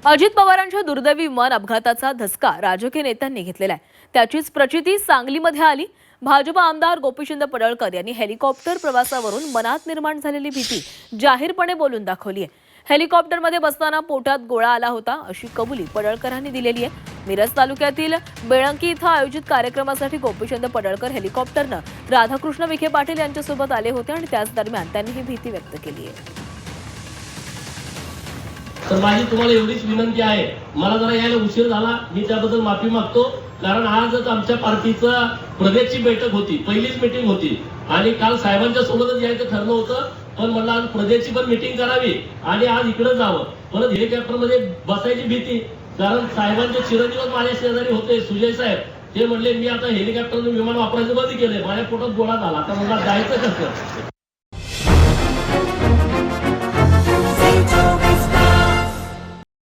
अजित पवारांच्या दुर्दैवी विमान अपघाताचा धसका राजकीय नेत्यांनी घेतलेला आहे। त्याचीच प्रचिती सांगलीमध्ये आली। भाजप आमदार गोपीचंद पडळकर यांनी हेलिकॉप्टर प्रवासावरून मनात निर्माण झालेली भीती जाहीरपणे बोलून दाखवली आहे। हेलिकॉप्टरमध्ये बसताना पोटात गोळा आला होता अशी कबुली पडळकरांनी दिलेली आहे। मिरज तालुक्यातील बेळंकी इथं आयोजित कार्यक्रमासाठी गोपीचंद पडळकर हेलिकॉप्टरनं राधाकृष्ण विखे पाटील यांच्यासोबत आले होते आणि त्याच दरम्यान त्यांनी ही भीती व्यक्त केली आहे। तर माझी तुम्हाला एवढीच विनंती आहे, मला जरा यायला उशीर झाला, मी त्याबद्दल माफी मागतो। कारण आजच आमच्या पार्टीचा प्रदेशची बैठक होती, पहिलीच मीटिंग होती आणि काल साहेबांच्या सोबतच यायचं ठरलं होतं, पण म्हणलं आज प्रदेशची पण मीटिंग करावी आणि आज इकडे जावं। परत हेलिकॉप्टर मध्ये बसायची भीती, कारण साहेबांचे चिरंजीव माझ्या शेजारी होते सुजय साहेब, ते म्हणले मी आता हेलिकॉप्टरने विमान वापरायचं बंद केलंय, माझ्या पोटात गोळा झाला, आता मला जायचं कसं।